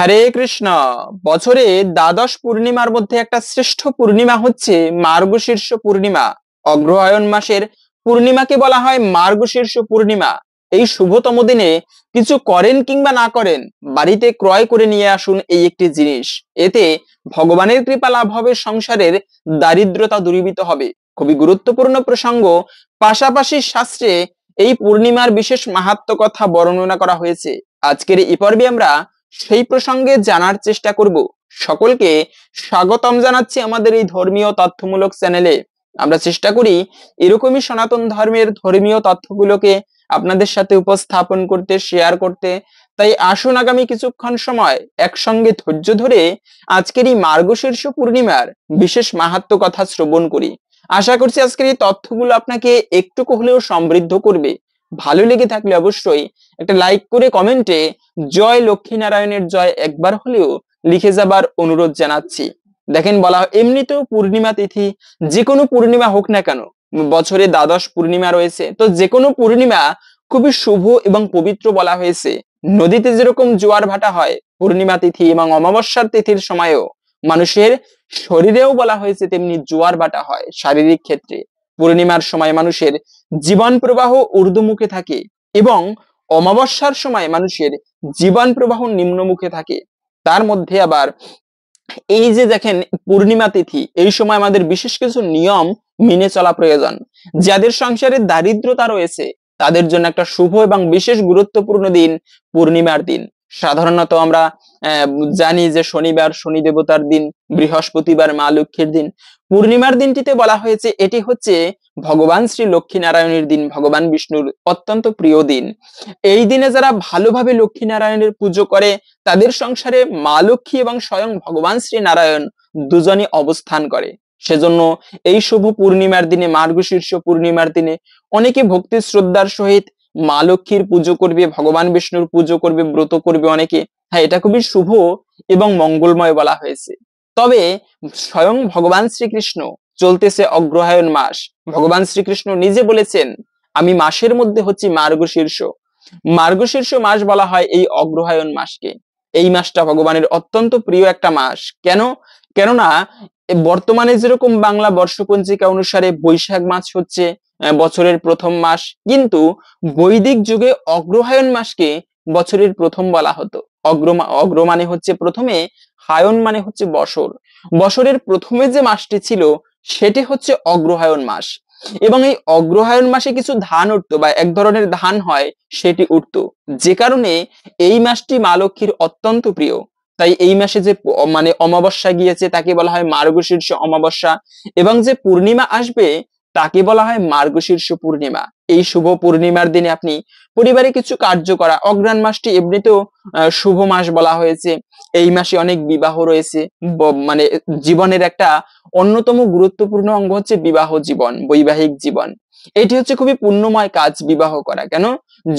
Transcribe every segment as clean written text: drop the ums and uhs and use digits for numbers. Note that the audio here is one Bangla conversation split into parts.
হরে কৃষ্ণ। বছরে দ্বাদশ পূর্ণিমার মধ্যে একটা শ্রেষ্ঠ পূর্ণিমা হচ্ছে মার্গশীর্ষ পূর্ণিমা। অগ্রহায়ণ মাসের পূর্ণিমাকে বলা হয় মার্গশীর্ষ পূর্ণিমা। এই শুভতম দিনে কিছু করেন কিংবা না করেন, বাড়িতে ক্রয় করে নিয়ে আসুন এই একটি জিনিস। এতে ভগবানের কৃপা লাভ হবে, সংসারের দারিদ্রতা দূরীভূত হবে। খুবই গুরুত্বপূর্ণ প্রসঙ্গ। পাশাপাশি শাস্ত্রে এই পূর্ণিমার বিশেষ মাহাত্ম্য কথা বর্ণনা করা হয়েছে। আজকের এই পর্বে আমরা সেই প্রসঙ্গে জানার চেষ্টা করব। সকলকে স্বাগতম জানাচ্ছি আমাদের এই ধর্মীয় তথ্যমূলক চ্যানেলে। আমরা চেষ্টা করি এরকমই সনাতন ধর্মের ধর্মীয় তথ্যগুলোকে আপনাদের সাথে উপস্থাপন করতে, শেয়ার করতে। তাই আসুন আগামী কিছুক্ষণ সময় একসঙ্গে ধৈর্য ধরে আজকের এই মার্গশীর্ষ পূর্ণিমার বিশেষ মাহাত্ম্য কথা শ্রবণ করি। আশা করছি আজকের এই তথ্যগুলো আপনাকে একটুকু হলেও সমৃদ্ধ করবে। ভালো লেগে থাকলে অবশ্যই একটা লাইক করে কমেন্টে জয় লক্ষ্মী নারায়ণের জয় একবার হলেও লিখে যাবার অনুরোধ জানাচ্ছি। দেখেন, বলা হয় এমনিতেও পূর্ণিমা তিথি, যে কোনো পূর্ণিমা হোক না কেন, বছরে দ্বাদশ পূর্ণিমা রয়েছে, তো যে কোনো পূর্ণিমা খুবই শুভ এবং পবিত্র বলা হয়েছে। নদীতে যেরকম জোয়ার ভাটা হয় পূর্ণিমা তিথি এবং অমাবস্যার তিথির সময়ও, মানুষের শরীরেও বলা হয়েছে তেমনি জোয়ার ভাটা হয় শারীরিক ক্ষেত্রে। পূর্ণিমার সময় মানুষের জীবন প্রবাহ ঊর্ধ্বমুখে থাকে এবং অমাবস্যার সময় মানুষের জীবন প্রবাহ নিম্নমুখে থাকে। তার মধ্যে আবার এই যে দেখেন পূর্ণিমা তিথি, এই সময় আমাদের বিশেষ কিছু নিয়ম মেনে চলা প্রয়োজন। যাদের সংসারে দারিদ্রতা রয়েছে তাদের জন্য একটা শুভ এবং বিশেষ গুরুত্বপূর্ণ দিন পূর্ণিমার দিন। সাধারণত আমরা জানি যে শনিবার শনি দেবতার দিন, বৃহস্পতিবার মা লক্ষ্মীর দিন। পূর্ণিমার দিনটিতে বলা হয়েছে এটি হচ্ছে ভগবান শ্রী লক্ষ্মী নারায়ণের দিন, ভগবান বিষ্ণুর অত্যন্ত প্রিয় দিন। এই দিনে যারা ভালোভাবে লক্ষ্মী নারায়ণের পুজো করে তাদের সংসারে মা লক্ষ্মী এবং স্বয়ং ভগবান শ্রী নারায়ণ দুজনই অবস্থান করে। সেজন্য এই শুভ পূর্ণিমার দিনে, মার্গশীর্ষ পূর্ণিমার দিনে অনেকে ভক্তি শ্রদ্ধার সহিত মা লক্ষ্মীর পুজো করবে, ভগবান বিষ্ণুর পুজো করবে, ব্রত করবে অনেকে। হ্যাঁ, এটা খুবই শুভ এবং মঙ্গলময় বলা হয়েছে। তবে স্বয়ং ভগবান শ্রীকৃষ্ণ, চলতেছে অগ্রহায়ণ মাস, ভগবান শ্রীকৃষ্ণ নিজে বলেছেন আমি মাসের মধ্যে হচ্ছি মার্গশীর্ষ। মার্গশীর্ষ মাস বলা হয় এই অগ্রহায়ণ মাসকে। এই মাসটা ভগবানের অত্যন্ত প্রিয় একটা মাস। কেন? কেননা বর্তমানে যেরকম বাংলা বর্ষপঞ্জিকা অনুসারে বৈশাখ মাস হচ্ছে বছরের প্রথম মাস, কিন্তু বৈদিক যুগে অগ্রহায়ণ মাসকে বছরের প্রথম বলা হতো। অগ্র মানে হচ্ছে প্রথমে, হায়ন মানে হচ্ছে বছর। বছরের প্রথমে যে মাসটি ছিল সেটি হচ্ছে অগ্রহায়ণ মাস। এবং এই অগ্রহায়ণ মাসে কিছু ধান উঠতো বা এক ধরনের ধান হয় সেটি উঠতো, যে কারণে এই মাসটি মা লক্ষ্মীর অত্যন্ত প্রিয়। তাই এই মাসে যে মানে অমাবস্যা গিয়েছে তাকে বলা হয় মার্গশীর্ষ অমাবস্যা, এবং যে পূর্ণিমা আসবে তাকে বলা হয় মার্গশীর্ষ পূর্ণিমা। এই শুভ পূর্ণিমার দিনে আপনি পরিবারে কিছু কার্য করা। অগ্রহায়ণ মাসটি এমনিতেও শুভ মাস বলা হয়েছে। এই মাসে অনেক বিবাহ রয়েছে। মানে জীবনের একটা অন্যতম গুরুত্বপূর্ণ অঙ্গ হচ্ছে বিবাহ জীবন, বৈবাহিক জীবন। এটি হচ্ছে খুবই পুণ্যময় কাজ বিবাহ করা। কেন?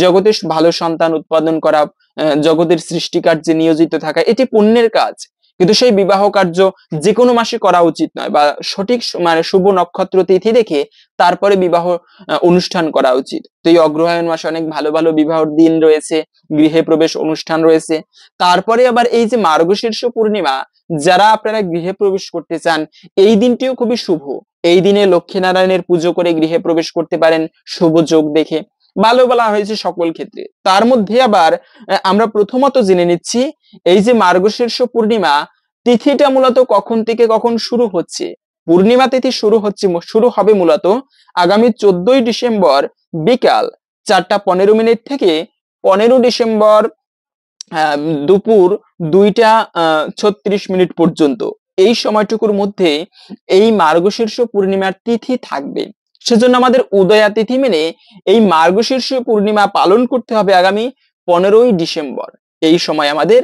জগতে ভালো সন্তান উৎপাদন করা, জগতের সৃষ্টিকার্যে নিয়োজিত থাকা, এটি পুণ্যের কাজ। কিন্তু সেই বিবাহ কার্য যে কোনো মাসে করা উচিত নয়, বা সঠিক মানে শুভ নক্ষত্র তিথি দেখে তারপরে বিবাহ অনুষ্ঠান করা উচিত। তো এই অগ্রহায়ণ মাসে অনেক ভালো ভালো বিবাহের দিন রয়েছে, গৃহে প্রবেশ অনুষ্ঠান রয়েছে। তারপরে আবার এই যে মার্গশীর্ষ পূর্ণিমা, যারা আপনারা গৃহে প্রবেশ করতে চান এই দিনটিও খুবই শুভ। এই দিনে লক্ষ্মী নারায়ণের পুজো করে গৃহে প্রবেশ করতে পারেন শুভ যোগ দেখে। ভালো বলা হয়েছে সকল ক্ষেত্রে। তার মধ্যে আবার আমরা প্রথমত জেনে নিচ্ছি এই যে মার্গশীর্ষ পূর্ণিমা তিথিটা মূলত কখন থেকে কখন শুরু হচ্ছে। পূর্ণিমা তিথি শুরু হবে মূলত আগামী 14ই ডিসেম্বর বিকাল 4:15 থেকে 15 ডিসেম্বর দুপুর 2:36 পর্যন্ত। এই সময়টুকুর মধ্যে এই মার্গশীর্ষ পূর্ণিমার তিথি থাকবে। সেজন্য আমাদের উদয়া তিথি মেনে এই মার্গশীর্ষ পূর্ণিমা পালন করতে হবে আগামী 15ই ডিসেম্বর। এই সময় আমাদের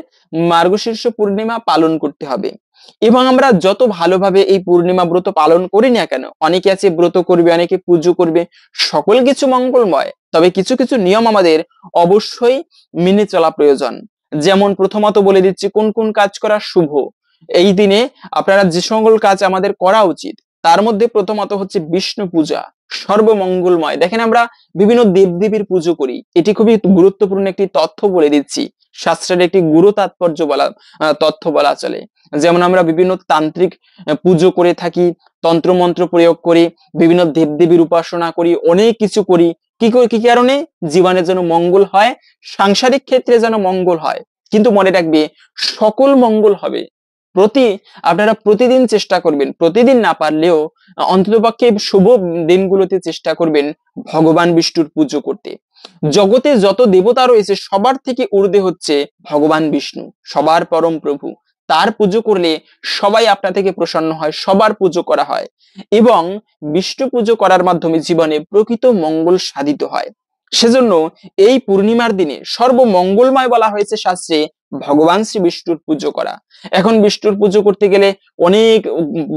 মার্গশীর্ষ পূর্ণিমা পালন করতে হবে। এবং আমরা যত ভালোভাবে এই পূর্ণিমা ব্রত পালন করি না কেন, অনেকে আছে ব্রত করবে, অনেকে পুজো করবে, সকল কিছু মঙ্গলময়, তবে কিছু কিছু নিয়ম আমাদের অবশ্যই মেনে চলা প্রয়োজন। যেমন প্রথমত বলে দিচ্ছি কোন কোন কাজ করা শুভ এই দিনে, আপনারা যে সকল কাজ আমাদের করা উচিত। তার মধ্যে প্রথমত হচ্ছে বিষ্ণু পূজা, সর্বমঙ্গলময়। দেখেন আমরা বিভিন্ন দেবদেবীর পুজো করি, এটি খুবই গুরুত্বপূর্ণ একটি তথ্য বলে দিচ্ছি। শাস্ত্রের একটি গুরু তাৎপর্য বলা তথ্য বলা চলে। যেমন আমরা বিভিন্ন তান্ত্রিক পুজো করে থাকি, তন্ত্রমন্ত্র প্রয়োগ করি, বিভিন্ন দেবদেবীর উপাসনা করি, অনেক কিছু করি। কি কারণে? জীবনের যেন মঙ্গল হয়, সাংসারিক ক্ষেত্রে যেন মঙ্গল হয়। কিন্তু মনে রাখবে, সকল মঙ্গল হবে আপনারা প্রতিদিন চেষ্টা করবেন, প্রতিদিন না পারলেও অন্ততপক্ষে শুভ দিনগুলোতে চেষ্টা করবেন ভগবান বিষ্ণুর পুজো করতে। জগতে যত দেবতা রয়েছে সবার থেকে ঊর্ধ্বে হচ্ছে ভগবান বিষ্ণু, সবার পরম প্রভু। তার পুজো করলে সবাই আপনা থেকে প্রসন্ন হয়, সবার পুজো করা হয় এবং বিষ্ণু পুজো করার মাধ্যমে জীবনে প্রকৃত মঙ্গল সাধিত হয়। সেজন্য এই পূর্ণিমার দিনে সর্বমঙ্গলময় বলা হয়েছে শাস্ত্রে ভগবান শ্রী বিষ্ণুর পুজো করা। এখন বিষ্ণুর পুজো করতে গেলে অনেক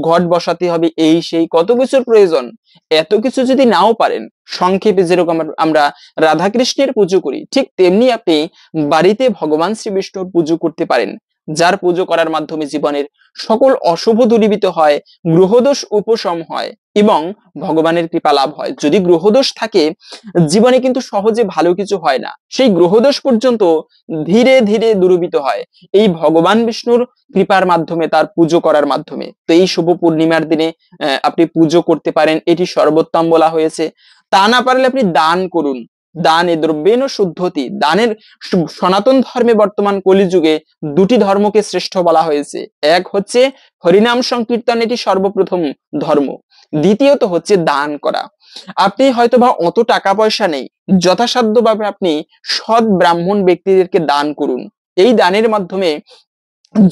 ঘট বসাতে হবে, এই সেই কত কিছুর প্রয়োজন। এত কিছু যদি নাও পারেন, সংক্ষেপে যেরকম আমরা রাধা কৃষ্ণের পুজো করি, ঠিক তেমনি আপনি বাড়িতে ভগবান শ্রী বিষ্ণুর পুজো করতে পারেন, যার পুজো করার মাধ্যমে জীবনের সকল অশুভ দূরীভূত হয়, গ্রহদোষ উপশম হয় এবং ভগবানের কৃপা লাভ হয়। যদি গ্রহদোষ থাকে জীবনে কিন্তু সহজে ভালো কিছু হয় না, সেই গ্রহদোষ পর্যন্ত ধীরে ধীরে দূরীভূত হয় এই ভগবান বিষ্ণুর কৃপার মাধ্যমে, তার পুজো করার মাধ্যমে। তো এই শুভ পূর্ণিমার দিনে আপনি পুজো করতে পারেন, এটি সর্বোত্তম বলা হয়েছে। তা না পারলে আপনি দান করুন। দানে দ্রব্যেন শুদ্ধতি, দানের সনাতন ধর্মে বর্তমান কলিযুগে দুটি ধর্মকে শ্রেষ্ঠ বলা হয়েছে। এক হচ্ছে হরিনাম সংকীর্তন, এটি সর্বপ্রথম ধর্ম। দ্বিতীয়ত হচ্ছে দান করা। আপনি হয়তোবা অত টাকা পয়সা নেই, যথাসাধ্যভাবে আপনি সৎ ব্রাহ্মণ ব্যক্তিদেরকে দান করুন। এই দানের মাধ্যমে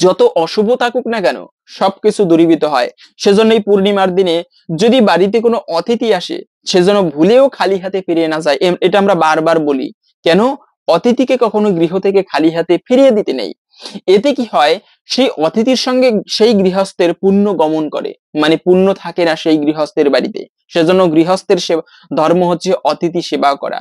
যত অশুভ থাকুক না কেন সবকিছু দূরীভূত হয়। সেজন্য এই পূর্ণিমার দিনে যদি বাড়িতে কোনো অতিথি আসে, সেজন্য ভুলেও খালি হাতে ফিরিয়ে না যায়। এটা আমরা বারবার বলি। কেন? অতিথিকে কখনো গৃহ থেকে খালি হাতে ফিরিয়ে দিতে নেই। এতে কি হয়, সেই অতিথির সঙ্গে সেই গৃহস্থের পুণ্য গমন করে, মানে পুণ্য থাকে না সেই গৃহস্থের বাড়িতে। সেজন্য গৃহস্থের ধর্ম হচ্ছে অতিথি সেবা করা।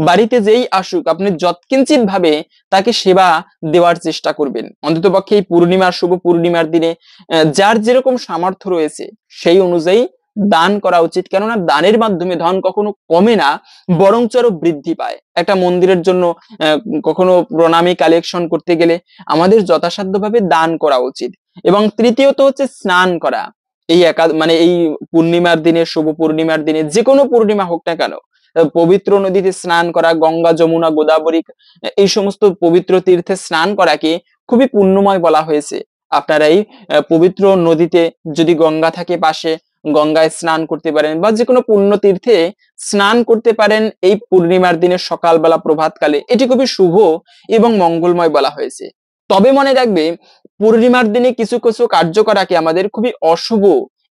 বাড়িতে যেই আসুক আপনি যৎকিঞ্চিত ভাবে তাকে সেবা দেওয়ার চেষ্টা করবেন। অন্ততপক্ষে এই পূর্ণিমার শুভ পূর্ণিমার দিনে যার যেরকম সামর্থ্য রয়েছে সেই অনুযায়ী দান করা উচিত। কেননা দানের মাধ্যমে ধন কখনো কমে না, বরঞ্চ আরো বৃদ্ধি পায়। একটা মন্দিরের জন্য কখনো প্রণামী কালেকশন করতে গেলে আমাদের যথাসাধ্যভাবে দান করা উচিত। এবং তৃতীয়ত হচ্ছে স্নান করা। এই মানে এই পূর্ণিমার দিনে, শুভ পূর্ণিমার দিনে, যে কোনো পূর্ণিমা হোক না কেন, পবিত্র নদীতে স্নান করা, গঙ্গা যমুনা গোদাবরী এই সমস্ত পবিত্র তীর্থে স্নান করাকে খুবই পুণ্যময় বলা হয়েছে। আপনারা এই পবিত্র নদীতে যদি গঙ্গা থাকে পাশে, গঙ্গায় স্নান করতে পারেন বা যে কোনো পুণ্য তীর্থে স্নান করতে পারেন এই পূর্ণিমার দিনে সকালবেলা প্রভাতকালে। এটি খুবই শুভ এবং মঙ্গলময় বলা হয়েছে। তবে মনে রাখবে, পূর্ণিমার দিনে কিছু কিছু কার্য করাকে আমাদের খুবই অশুভ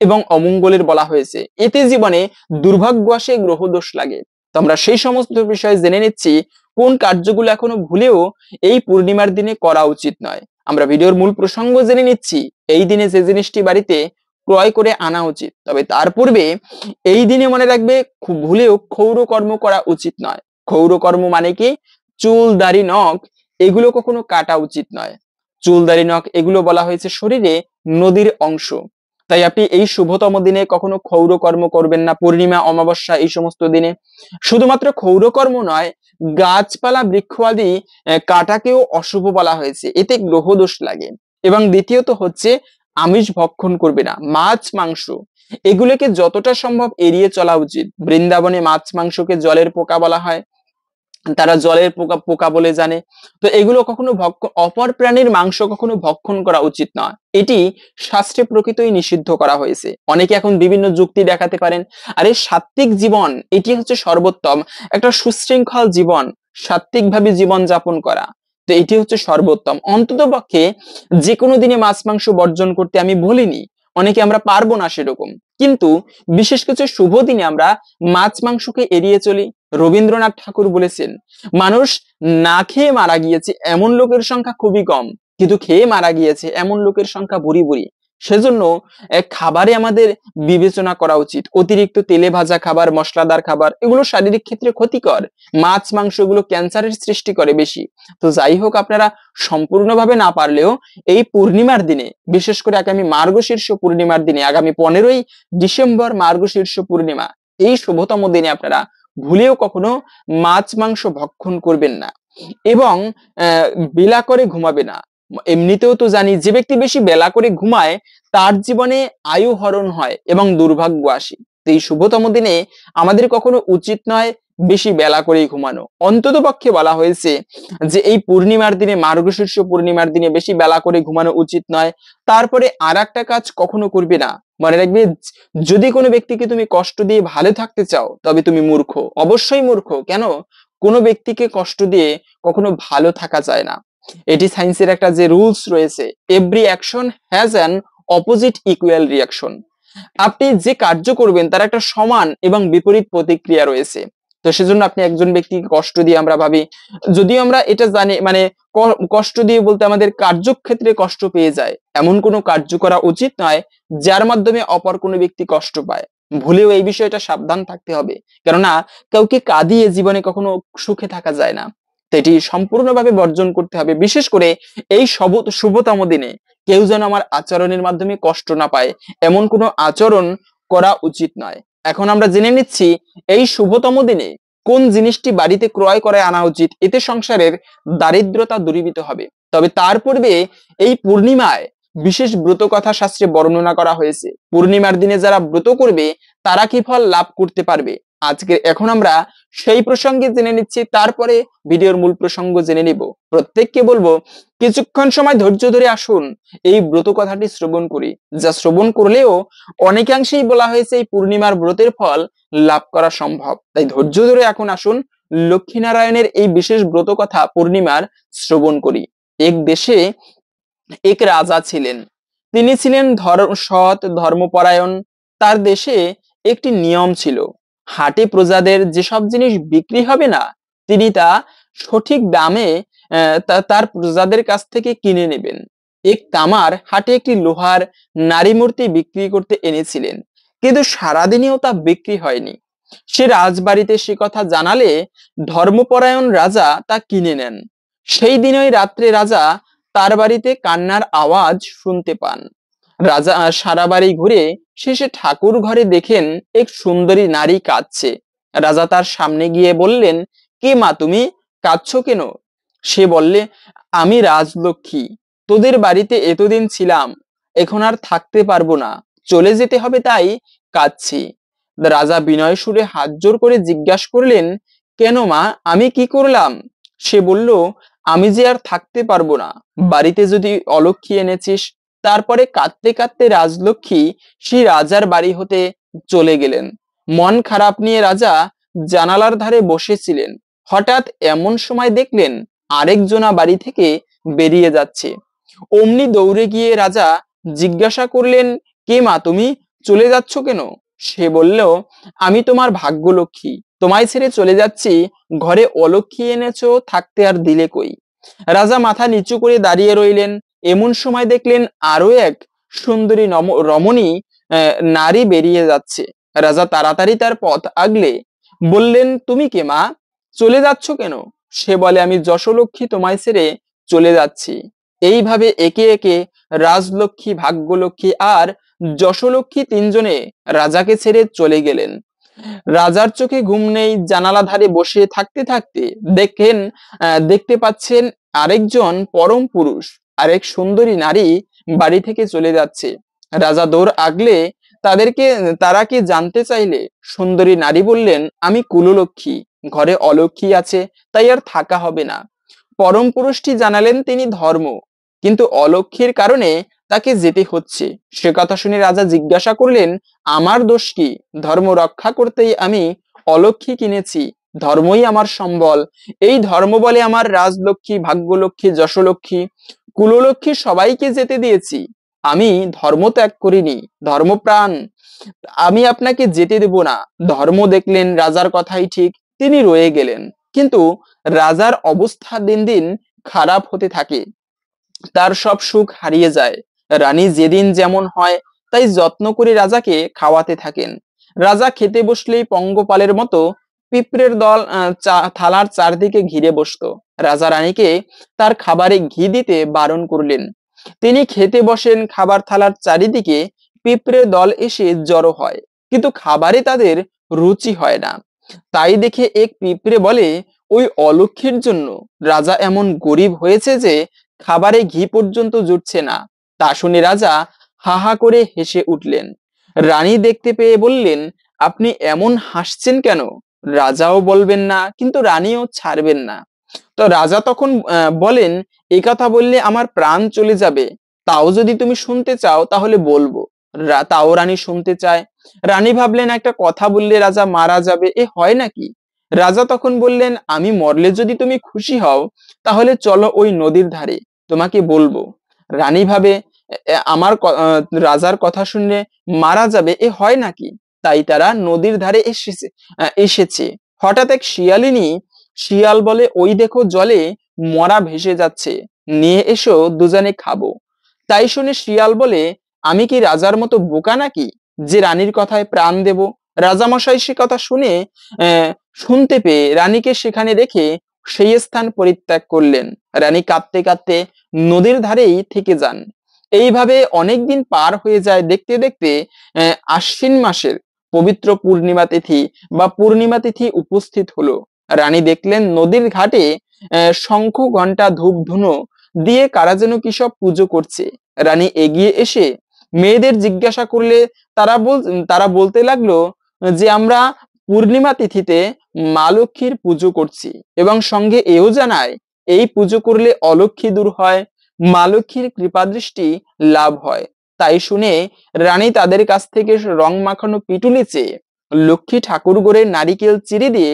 এবং অমঙ্গলের বলা হয়েছে। এতে জীবনে দুর্ভাগ্য আসে, গ্রহদোষ লাগে। তো আমরা সেই সমস্ত বিষয়ে জেনে নিচ্ছি কোন কার্যগুলো এখনো ভুলেও এই পূর্ণিমার দিনে করা উচিত নয়। আমরা ভিডিওর মূল প্রসঙ্গ জেনে নিচ্ছি, এই দিনে যে জিনিসটি বাড়িতে ক্রয় করে আনা উচিত। তবে তার পূর্বে এই দিনে মনে রাখবে, ভুলেও ক্ষৌর কর্ম করা উচিত নয়। ক্ষৌর কর্ম মানে কি? চুল, দাড়ি, নখ এগুলো কখনো কাটা উচিত নয়। চুল, দাড়ি, নখ এগুলো বলা হয়েছে শরীরে নদীর অংশ। তাই আপনি এই শুভতম দিনে কখনো ক্ষৌর কর্ম করবেন না। পূর্ণিমা, অমাবস্যা এই সমস্ত দিনে শুধুমাত্র ক্ষৌর কর্ম নয়, গাছপালা, বৃক্ষ আদি কাটাকেও অশুভ বলা হয়েছে, এতে গ্রহদোষ লাগে। এবং দ্বিতীয়ত হচ্ছে আমিষ ভক্ষণ করবে না। মাছ, মাংস এগুলোকে যতটা সম্ভব এড়িয়ে চলা উচিত। বৃন্দাবনে মাছ মাংসকে জলের পোকা বলা হয়, তারা জলের পোকা পোকা বলে জানে। তো এগুলো কখনো অপর প্রাণীর মাংস কখনো ভক্ষণ করা উচিত নয়। এটি শাস্ত্রে প্রকৃতই নিষিদ্ধ করা হয়েছে। অনেকে এখন বিভিন্ন যুক্তি দেখাতে পারেন, আরে সাত্ত্বিক জীবন এটি হচ্ছে সর্বোত্তম, একটা সুশৃঙ্খল জীবন, সাত্ত্বিক ভাবে জীবন যাপন করা, তো এটি হচ্ছে সর্বোত্তম। অন্তত পক্ষে যে কোনো দিনে মাছ মাংস বর্জন করতে আমি বলিনি, অনেকে আমরা পারবো না সেরকম, কিন্তু বিশেষ কিছু শুভ দিনে আমরা মাছ মাংসকে এড়িয়ে চলি। রবীন্দ্রনাথ ঠাকুর বলেছেন, মানুষ না খেয়ে মারা গিয়েছে এমন লোকের সংখ্যা খুবই কম, কিন্তু খেয়ে মারা গিয়েছে এমন লোকের সংখ্যা ভুরি ভুরি। সেজন্য খাবারে আমাদের বিবেচনা করা উচিত। অতিরিক্ত তেলে ভাজা খাবার, মশলাদার খাবার এগুলো শারীরিক ক্ষেত্রে ক্ষতিকর। মাছ মাংস এগুলো ক্যান্সারের সৃষ্টি করে বেশি। তো যাই হোক, আপনারা সম্পূর্ণভাবে না পারলেও এই পূর্ণিমার দিনে, বিশেষ করে আগামী মার্গশীর্ষ পূর্ণিমার দিনে, আগামী 15ই ডিসেম্বর মার্গশীর্ষ পূর্ণিমা, এই শুভতম দিনে আপনারা ভুলেও কখনো মাছ মাংস ভক্ষণ করবেন না। এবং বেলা করে ঘুমাবে না। এমনিতেও তো জানি যে ব্যক্তি বেশি বেলা করে ঘুমায় তার জীবনে আয়ু হরণ হয় এবং দুর্ভাগ্য আসে। তো এই শুভতম দিনে আমাদের কখনো উচিত নয় বেশি বেলা করে ঘুমানো। অন্তত পক্ষে বলা হয়েছে যে এই পূর্ণিমার দিনে, মার্গশীর্ষ পূর্ণিমার দিনে বেশি বেলা করে ঘুমানো উচিত নয়। তারপরে আর একটা কাজ কখনো করবে না। মনে রাখবে, যদি কোনো ব্যক্তিকে তুমি কষ্ট দিয়ে ভালো থাকতে চাও তবে তুমি মূর্খ, অবশ্যই মূর্খ। কেন? কোনো ব্যক্তিকে কষ্ট দিয়ে কখনো ভালো থাকা যায় না। এটি সায়েন্সের একটা যে রুলস রয়েছে, every action has an opposite equal reaction. আপনি যে কার্য করবেন তার একটা সমান এবং বিপরীত প্রতিক্রিয়া রয়েছে। তো সেজন্য আপনি একজন ব্যক্তিকে কষ্ট দিয়ে আমরা ভাবি, যদিও আমরা এটা জানি, মানে কষ্ট দিয়ে বলতে আমাদের কার্যক্ষেত্রে কষ্ট পেয়ে যায়, এমন কোনো কার্য করা উচিত নয় যার মাধ্যমে অপর কোনো ব্যক্তি কষ্ট পায়। ভুলেও এই বিষয়টা সাবধান থাকতে হবে, কেননা কাউকে কাঁদিয়ে জীবনে কখনো সুখে থাকা যায় না। তো এটি সম্পূর্ণভাবে বর্জন করতে হবে। বিশেষ করে এই শুভতম দিনে কেউ যেন আমার আচরণের মাধ্যমে কষ্ট না পায়, এমন কোনো আচরণ করা উচিত নয়। এখন আমরা জেনে নিচ্ছি এই শুভতম দিনে কোন জিনিসটি বাড়িতে ক্রয় করে আনা উচিত, এতে সংসারের দারিদ্রতা দূরীভূত হবে। তবে তার পূর্বে এই পূর্ণিমায় বিশেষ ব্রত কথা শাস্ত্রে বর্ণনা করা হয়েছে। পূর্ণিমার দিনে যারা ব্রত করবে তারা কি ফল লাভ করতে পারবে, আজকে এখন আমরা সেই প্রসঙ্গে জেনে নিচ্ছি। তারপরে ভিডিওর মূল প্রসঙ্গ জেনে নিব। প্রত্যেককে বলবো কিছুক্ষণ সময় ধৈর্য ধরে আসুন, এই ব্রত কথাটি শ্রবণ করি। যা শ্রবণ করলেও অনেকাংশেই বলা হয়েছে এই পূর্ণিমার ব্রতের ফল লাভ করা সম্ভব। তাই ধৈর্য ধরে এখন আসুন, লক্ষ্মীনারায়ণের এই বিশেষ ব্রত কথা পূর্ণিমার শ্রবণ করি। এক দেশে এক রাজা ছিলেন। তিনি ছিলেন সৎ, ধর্মপরায়ণ। তার দেশে একটি নিয়ম ছিল, হাটে প্রজাদের যেসব জিনিস বিক্রি হবে না তিনি তা সঠিক দামে তার প্রজাদের কাছ থেকে কিনে নেবেন। এক কামার হাটে একটি লোহার নারী মূর্তি বিক্রি করতে এনেছিলেন, কিন্তু সারাদিনেও তা বিক্রি হয়নি। সে রাজবাড়িতে সে কথা জানালে ধর্মপরায়ণ রাজা তা কিনে নেন। সেই দিনই রাত্রে রাজা তার বাড়িতে কান্নার আওয়াজ শুনতে পান। রাজা সারা বাড়ি ঘুরে শেষে ঠাকুর ঘরে দেখেন এক সুন্দরী নারী কাঁদছে। রাজা তার সামনে গিয়ে বললেন, কে মা, তুমি কাঁদছো কেন? সে বললে, আমি রাজলক্ষ্মী, তোদের বাড়িতে এতদিন ছিলাম, এখন আর থাকতে পারবো না, চলে যেতে হবে তাই কাঁদছি। রাজা বিনয় সুরে হাত জোর করে জিজ্ঞাসা করলেন, কেন মা, আমি কি করলাম? সে বলল, আমি যে আর থাকতে পারবো না, বাড়িতে যদি অলক্ষ্মী এনেছিস। তারপরে কাঁদতে কাঁদতে রাজলক্ষ্মী সেই রাজার বাড়ি হতে চলে গেলেন। মন খারাপ নিয়ে রাজা জানালার ধারে বসেছিলেন। হঠাৎ এমন সময় দেখলেন আরেকজনা বাড়ি থেকে বেরিয়ে যাচ্ছে। অমনি দৌড়ে গিয়ে রাজা জিজ্ঞাসা করলেন, কে মা, তুমি চলে যাচ্ছ কেন? সে বলল, আমি তোমার ভাগ্যলক্ষ্মী, তোমায় ছেড়ে চলে যাচ্ছি, ঘরে অলক্ষ্মী এনেছো, থাকতে আর দিলে কই। রাজা মাথা নিচু করে দাঁড়িয়ে রইলেন। এমন সময় দেখলেন আরো এক সুন্দরী রমণী নারী বেরিয়ে যাচ্ছে। রাজা তাড়াতাড়ি তার পথ আগলে বললেন, তুমি কে মা, চলে যাচ্ছ কেন? সে বলে, আমি যশোলক্ষ্মী, তোমায় ছেড়ে চলে যাচ্ছি। এইভাবে একে একে রাজলক্ষ্মী, ভাগ্যলক্ষ্মী আর যশোলক্ষ্মী তিনজনে রাজাকে ছেড়ে চলে গেলেন। রাজার চোখে ঘুম নেই। জানালা ধারে বসে থাকতে থাকতে দেখতে পাচ্ছেন আরেকজন পরম পুরুষ, আরেক সুন্দরী নারী বাড়ি থেকে চলে যাচ্ছে। রাজা দৌড় আগলে তারা কি জানতে চাইলে সুন্দরী নারী বললেন, আমি কুললক্ষ্মী, ঘরে অলক্ষ্মী আছে, তাই আর থাকা হবে না। পরম পুরুষটি জানালেন তিনি ধর্ম, কিন্তু অলক্ষ্মীর কারণে তাকে যেতে হচ্ছে। সে কথা শুনে রাজা জিজ্ঞাসা করলেন, আমার দোষ কি? ধর্ম রক্ষা করতেই আমি অলক্ষ্মী কিনেছি, ধর্মই আমার সম্বল। এই ধর্ম বলে আমার রাজলক্ষ্মী, ভাগ্যলক্ষ্মী, যশোলক্ষ্মী, কুললক্ষ্মী সবাইকে যেতে দিয়েছি। আমি ধর্ম ত্যাগ করিনি, ধর্মপ্রাণ, আমি আপনাকে যেতে দেব না। ধর্ম দেখলেন রাজার কথাই ঠিক, তিনি রয়ে গেলেন। কিন্তু রাজার অবস্থা দিন দিন খারাপ হতে থাকে, তার সব সুখ হারিয়ে যায়। রানী যেদিন যেমন হয় তাই যত্ন করে রাজাকে খাওয়াতে থাকেন। রাজা খেতে বসলেই পঙ্গপালের মতো পিঁপড়ের দল থালার চারদিকে ঘিরে বসতো। রাজা রানীকে তার খাবারে ঘি দিতে বারণ করলেন। তিনি খেতে বসেন, খাবার থালার চারিদিকে পিঁপড়ের দল এসে জড়ো হয়, কিন্তু খাবারে তাদের রুচি হয় না। তাই দেখে এক পিঁপড়ে বলে, ওই অলক্ষীর জন্য রাজা এমন গরিব হয়েছে যে খাবারে ঘি পর্যন্ত জুটছে না। তা শুনে রাজা হা হা করে হেসে উঠলেন। রানী দেখতে পেয়ে বললেন, আপনি এমন হাসছেন কেন? রাজাও বলবেন না, কিন্তু রানীও ছাড়বেন না। তো রাজা তখন বলেন, এই কথা বললে আমার প্রাণ চলে যাবে, তাও যদি তুমি শুনতে চাও তাহলে বলবো। তাও রানী শুনতে চায়। রানী ভাবলেন, একটা কথা বললে রাজা মারা যাবে, এ হয় নাকি? রাজা তখন বললেন, আমি মরলে যদি তুমি খুশি হও তাহলে চলো ওই নদীর ধারে, তোমাকে বলবো। রানী ভাবে, আমার রাজার কথা শুনলে মারা যাবে, এ হয় নাকি? তাই তারা নদীর ধারে এসেছে। হঠাৎ এক শিয়াল বলে, ওই দেখো জলে মরা ভেসে যাচ্ছে, নিয়ে এসো দুজনে খাবো। তাই শুনে শিয়াল বলে, আমি কি রাজার মতো বোকা নাকি যে রানীর কথায় প্রাণ দেব? রাজামশাই সে কথা শুনতে পেয়ে রানীকে সেখানে রেখে সেই স্থান পরিত্যাগ করলেন। রানী কাঁদতে কাঁদতে নদীর ধারেই থেকে যান। এইভাবে অনেকদিন পার হয়ে যায়। দেখতে দেখতে আশ্বিন মাসের পবিত্র পূর্ণিমা তিথি বা পূর্ণিমা তিথি উপস্থিত হলো। রানী দেখলেন নদীর ঘাটে শঙ্খ ঘন্টা ধূপ ধুনো দিয়ে কারা যেন কি সব পুজো করছে। রানী এগিয়ে এসে মেয়েদের জিজ্ঞাসা করলে তারা বলতে লাগলো যে আমরা পূর্ণিমা তিথিতে মা লক্ষ্মীর পুজো করছি, এবং সঙ্গে এও জানায় এই পুজো করলে অলক্ষ্মী দূর হয়, মা লক্ষ্মীর কৃপা দৃষ্টি লাভ হয়। তাই শুনে রানী তাদের কাছ থেকে রং মাখানো পিটুলি চেয়ে লক্ষ্মী ঠাকুর গড়ে নারিকেল চিড়ে দিয়ে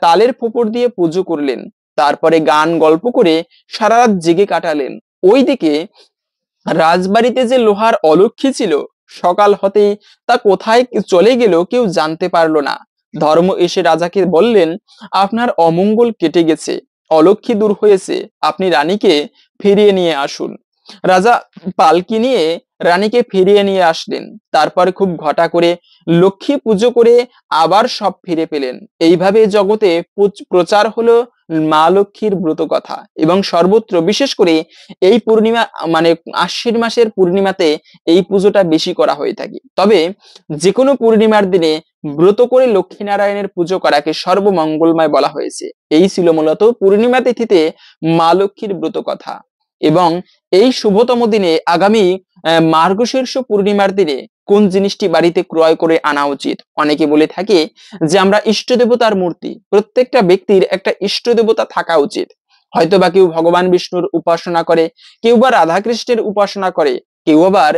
তালের ফোঁপর দিয়ে পুজো করলেন। তারপরে গান গল্প করে সারা রাত জেগে কাটালেন। ওইদিকে রাজবাড়িতে যে লোহার অলক্ষ্মী ছিল, সকাল হতেই তা কোথায় চলে গেল কেউ জানতে পারলো না। ধর্ম এসে রাজাকে বললেন, আপনার অমঙ্গল কেটে গেছে, অলক্ষ্মী দূর হয়েছে, আপনি রানীকে ফিরিয়ে নিয়ে আসুন। রাজা পালকি নিয়ে রানীকে ফিরিয়ে নিয়ে আসলেন। তারপর খুব ঘটা করে লক্ষ্মী পুজো করে আবার সব ফিরে পেলেন। এইভাবে জগতে প্রচার হলো মা লক্ষ্মীর ব্রত কথা, এবং সর্বত্র বিশেষ করে এই পূর্ণিমা মানে আশ্বিন মাসের পূর্ণিমাতে এই পুজোটা বেশি করা হয়ে থাকে। তবে যে কোনো পূর্ণিমার দিনে ব্রত করে লক্ষ্মীনারায়ণের পুজো করাকে সর্বমঙ্গলময় বলা হয়েছে। এই ছিল মূলত পূর্ণিমা তিথিতে মা লক্ষ্মীর ব্রত কথা। এবং এই শুভতম দিনে আগামী মার্গশীর্ষ পূর্ণিমার দিনে কোন জিনিসটি বাড়িতে ক্রয় করে আনা উচিত? অনেকে বলে থাকে যে আমরা ইষ্ট দেবতার মূর্তি, প্রত্যেকটা ব্যক্তির একটা ইষ্ট দেবতা থাকা উচিত। হয়তো বা কেউ ভগবান বিষ্ণুর উপাসনা করে, কেউ বা রাধা কৃষ্ণের উপাসনা করে, কেউ আবার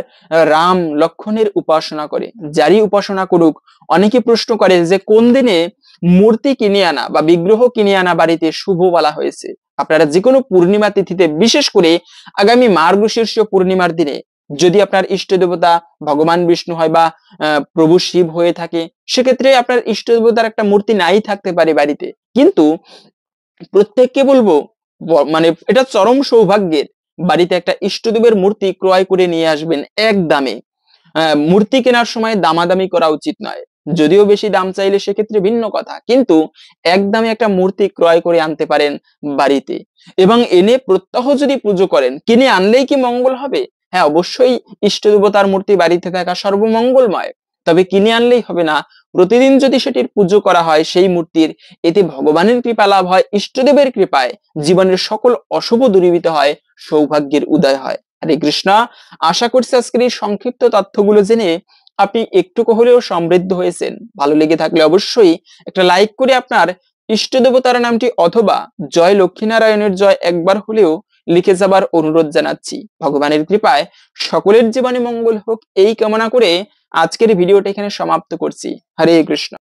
রাম লক্ষ্মণের উপাসনা করে। যারই উপাসনা করুক, অনেকে প্রশ্ন করে যে কোন দিনে মূর্তি কিনে আনা বা বিগ্রহ কিনে আনা বাড়িতে শুভ বলা হয়েছে। আপনারা যে কোনো পূর্ণিমা তিথিতে, বিশেষ করে আগামী মার্গশীর্ষ পূর্ণিমার দিনে, যদি আপনার ইষ্ট দেবতা ভগবান বিষ্ণু হয় বা প্রভু শিব হয়ে থাকে, সেক্ষেত্রে আপনার ইষ্ট দেবতার একটা মূর্তি নাই থাকতে পারে বাড়িতে, কিন্তু প্রত্যেককে বলবো মানে এটা চরম সৌভাগ্যের, বাড়িতে একটা ইষ্টদেবের মূর্তি ক্রয় করে নিয়ে আসবেন এক দামে। মূর্তি কেনার সময় দামাদামি করা উচিত নয়, যদিও বেশি দাম চাইলে সেক্ষেত্রে ভিন্ন কথা, কিন্তু এক দামে একটা মূর্তি ক্রয় করে আনতে পারেন বাড়িতে, এবং এনে প্রত্যহ যদি পুজো করেন। কিনে আনলেই কি মঙ্গল হবে? হ্যাঁ, অবশ্যই ইষ্ট দেবতার মূর্তি বাড়িতে থাকা সর্বমঙ্গলময়, তবে কিনে আনলেই হবে না। প্রতিদিন যদি সেটির পুজো করা হয় সেই মূর্তির, এতে ভগবানের কৃপা লাভ হয়, ইষ্টদেবের কৃপায় জীবনের সকল অশুভ দূরীভূত হয়, সৌভাগ্যের উদয় হয়। হরে কৃষ্ণ। আশা করছি আজকের এই সংক্ষিপ্ত তথ্যগুলো জেনে আপনি একটুকু হলেও সমৃদ্ধ হয়েছেন। ভালো লেগে থাকলে অবশ্যই একটা লাইক করে আপনার ইষ্ট দেবতার নামটি অথবা জয় লক্ষ্মীনারায়ণের জয় একবার হলেও লিখে যাবার অনুরোধ জানাচ্ছি। ভগবানের কৃপায় সকলের জীবনে মঙ্গল হোক, এই কামনা করে আজকের ভিডিওটা এখানে সমাপ্ত করছি। হরে কৃষ্ণ।